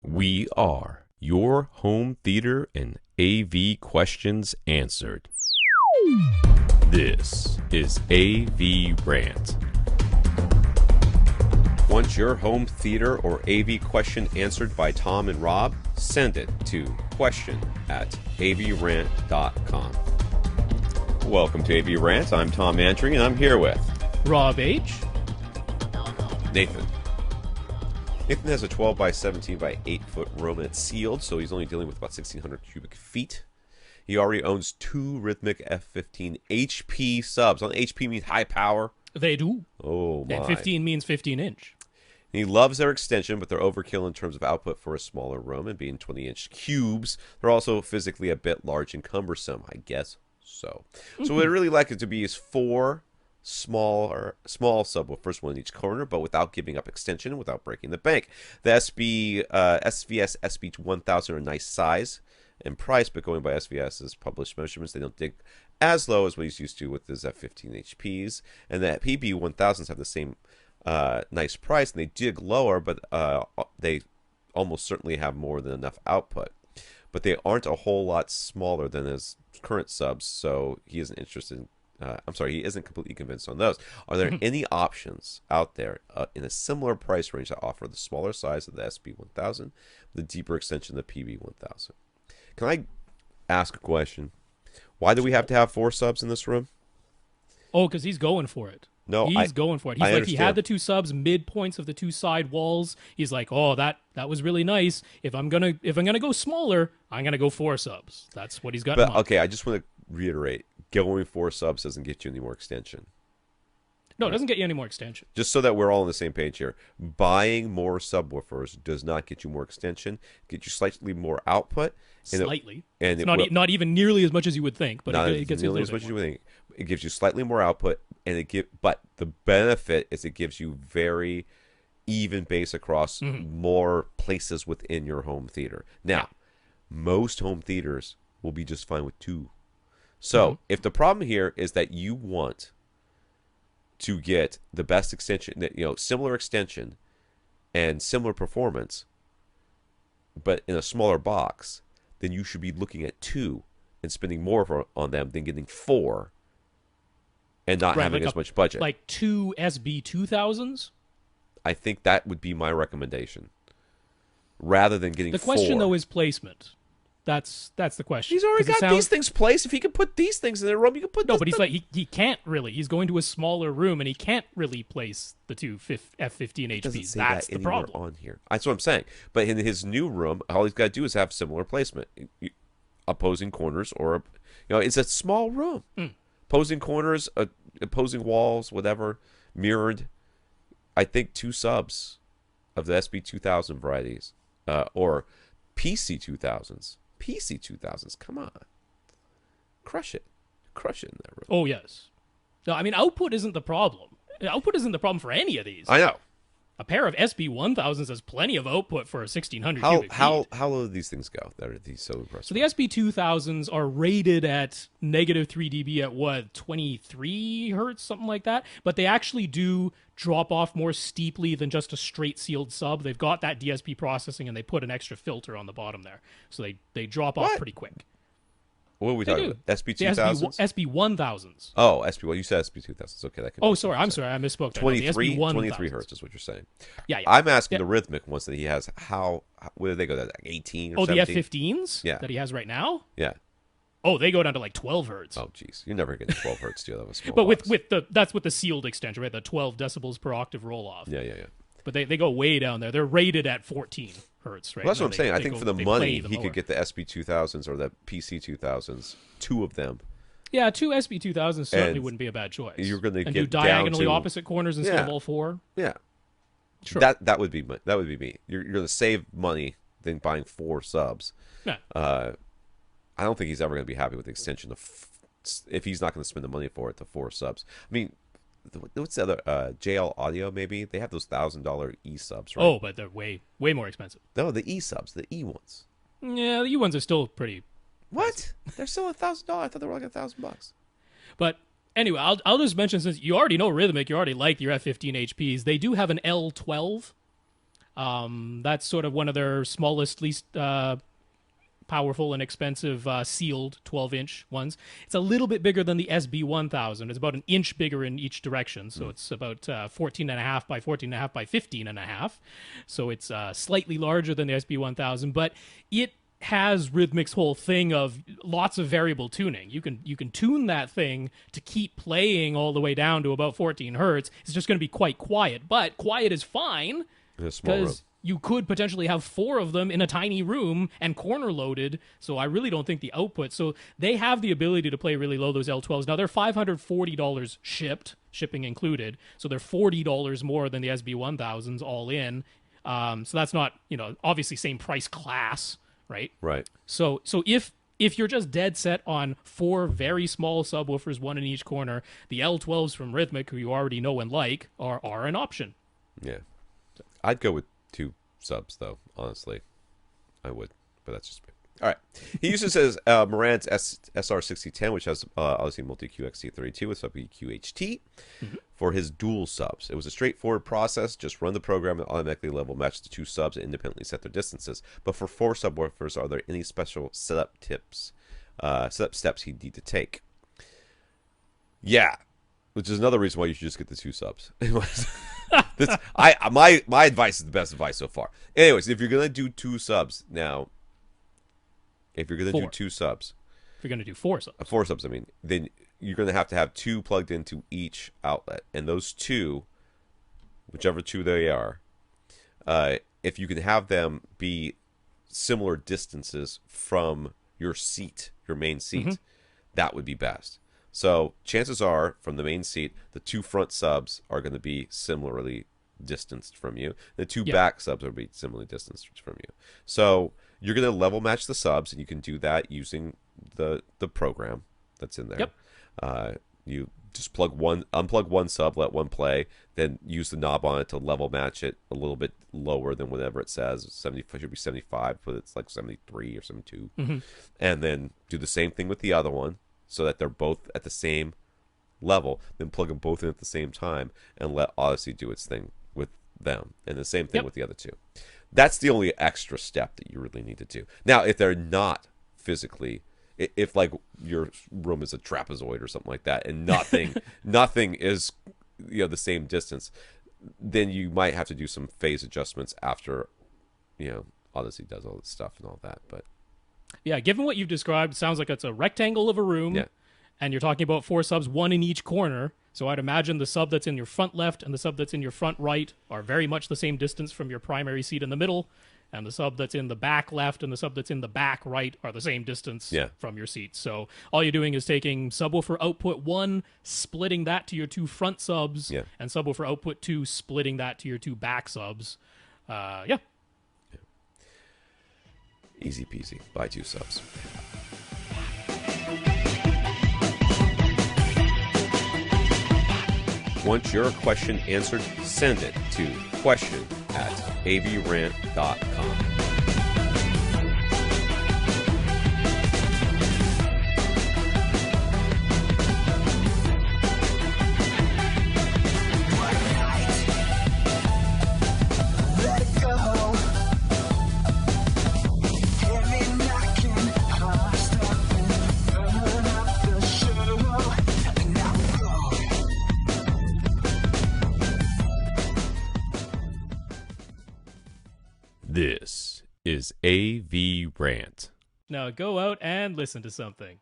We are your home theater and AV questions answered. This is AVRant. Want your home theater or AV question answered by Tom and Rob? Send it to question@avrant.com. Welcome to AVRant. I'm Tom Andry, and I'm here with Rob H. Nathan. Nathan has a 12 by 17 by 8 foot room, and it's sealed, so he's only dealing with about 1,600 cubic feet. He already owns two Rythmik F15 HP subs. On HP means high power. They do. Oh my. And 15 means 15 inch. He loves their extension, but they're overkill in terms of output for a smaller room, and being 20-inch cubes, they're also physically a bit large and cumbersome, I guess so. So what I'd really like it to be is four small subwoofers, one in each corner, but without giving up extension and without breaking the bank. The SVS SB1000 are a nice size and price, but going by SVS's published measurements, they don't dig as low as what he's used to with his F15 HPs. And the PB1000s have the same nice price, and they dig lower, but they almost certainly have more than enough output. But they aren't a whole lot smaller than his current subs, so he isn't interested in he isn't completely convinced on those. Are there any options out there in a similar price range that offer the smaller size of the SB1000, the deeper extension of the PB1000? Can I ask a question? Why do we have to have four subs in this room? Oh, because he's going for it. No, he's going for it. He's he had the two subs midpoints of the two side walls. He's like, oh, that was really nice. If I'm gonna go smaller, I'm gonna go four subs. That's what he's got. But okay, I just want to reiterate: going four subs doesn't get you any more extension. No, it doesn't get you any more extension. Just so that we're all on the same page here, buying more subwoofers does not get you more extension. Get you slightly more output. Slightly, and it's not even nearly as much as you would think, but it gets nearly as much as you would think. It gives you slightly more output, and but the benefit is it gives you very even bass across more places within your home theater. Now, most home theaters will be just fine with two. So if the problem here is that you want to get the best extension, similar extension and similar performance, but in a smaller box, then you should be looking at two and spending more on them than getting four and not having as much budget. Like two SB2000s? I think that would be my recommendation. Rather than getting four. The question, though, is placement. That's the question. He's already got these things placed. If he can put these things in their room, you can put but he's like, he can't really. He's going to a smaller room, and he can't really place the two F15 HPs. That's the problem. On here. That's what I'm saying. But in his new room, all he's got to do is have similar placement. Opposing corners or, it's a small room. Opposing corners, opposing walls, whatever, mirrored. I think two subs of the SB2000 varieties or PC2000s. PC2000s, come on. Crush it in that room. Oh, yes. No, I mean, output isn't the problem. Output isn't the problem for any of these. I know. A pair of SB1000s has plenty of output for a 1,600 cubic feet. How low do these things go that are these so impressive? So the SB2000s are rated at negative 3 dB at what, 23 hertz, something like that? But they actually do drop off more steeply than just a straight sealed sub. They've got that DSP processing, and they put an extra filter on the bottom there. So they drop off pretty quick. What are we talking about? SB2000s? SB1000s. Oh, SB. Well, you said SB2000s. Okay, that could. Oh, sorry. I'm sorry. I misspoke. 23 hertz is what you're saying. Yeah. I'm asking the Rhythmic ones that he has. Where do they go? Like 18 or 17? The F15s. Yeah. That he has right now. Yeah. Oh, they go down to like 12 hertz. Oh, jeez. You're never getting 12 hertz deal of a small But box. that's with the sealed extension, right? The 12 decibels per octave roll off. Yeah. But they go way down there. They're rated at 14 hertz, right? Well, that's what I'm saying. I think for the money, he could get the SB2000s or the PC2000s, two of them. Yeah, two SB2000s certainly wouldn't be a bad choice. You're going to get do diagonally down to opposite corners instead of all four. Yeah, sure. That would be me. You're going to save money than buying four subs. Yeah. I don't think he's ever going to be happy with the extension if he's not going to spend the money for it to four subs. I mean, what's the other JL Audio? Maybe they have those $1,000 E subs, right? Oh, but they're way more expensive. No, the E subs, the E ones. Yeah, the E ones are still pretty. What? They're still $1,000. I thought they were like $1,000. But anyway, I'll just mention, since you already know Rhythmic, you already like your F15 HPs. They do have an L12. That's sort of one of their smallest, least powerful and expensive sealed 12-inch ones. It's a little bit bigger than the SB1000. It's about an inch bigger in each direction, so it's about 14.5 by 14.5 by 15.5. So it's slightly larger than the SB1000, but it has Rhythmic's whole thing of lots of variable tuning. You can tune that thing to keep playing all the way down to about 14 hertz. It's just going to be quite quiet, but quiet is fine because you could potentially have 4 of them in a tiny room and corner loaded. So I really don't think the output. So they have the ability to play really low, those L12s. Now they're $540 shipping included. So they're $40 more than the SB1000s all in. So that's not, obviously same price class, right? Right. So if you're just dead set on 4 very small subwoofers, 1 in each corner, the L12s from Rhythmic, who you already know and like, are an option. Yeah. I'd go with 2 subs, though, honestly. I would, but that's just me. All right. He uses his Marantz SR6010, which has obviously multi-QXT32 with sub-EQHT for his dual subs. It was a straightforward process. Just run the program and automatically level match the 2 subs and independently set their distances. But for 4 subwoofers, are there any special setup steps he'd need to take? Yeah. Which is another reason why you should just get the 2 subs. My advice is the best advice so far. Anyways, if you're gonna do 2 subs now, if you're gonna do 2 subs, if you're gonna do 4 subs, 4 subs, I mean, then you're gonna have 2 plugged into each outlet, and those 2, whichever 2 they are, if you can have them be similar distances from your seat, your main seat, that would be best. So chances are, from the main seat, the 2 front subs are going to be similarly distanced from you. The 2 back subs will be similarly distanced from you. So you're going to level match the subs, and you can do that using the program that's in there. Yep. You just unplug one sub, let one play, then use the knob on it to level match it a little bit lower than whatever it says. 70 should be 75, but it's like 73 or 72. And then do the same thing with the other one, so that they're both at the same level, then plug them both in at the same time and let Odyssey do its thing with them. And the same thing with the other 2. That's the only extra step that you really need to do. Now, if they're not physically, if like your room is a trapezoid or something like that, and nothing is the same distance, then you might have to do some phase adjustments after Odyssey does all this stuff and all that. But yeah, given what you've described, it sounds like it's a rectangle of a room, and you're talking about 4 subs, 1 in each corner. So I'd imagine the sub that's in your front left and the sub that's in your front right are very much the same distance from your primary seat in the middle, and the sub that's in the back left and the sub that's in the back right are the same distance from your seat. So all you're doing is taking subwoofer output 1, splitting that to your 2 front subs, and subwoofer output 2, splitting that to your 2 back subs. Easy peasy. Buy 2 subs. Want your question answered? Send it to question@avrant.com. This is AVRant. Now go out and listen to something.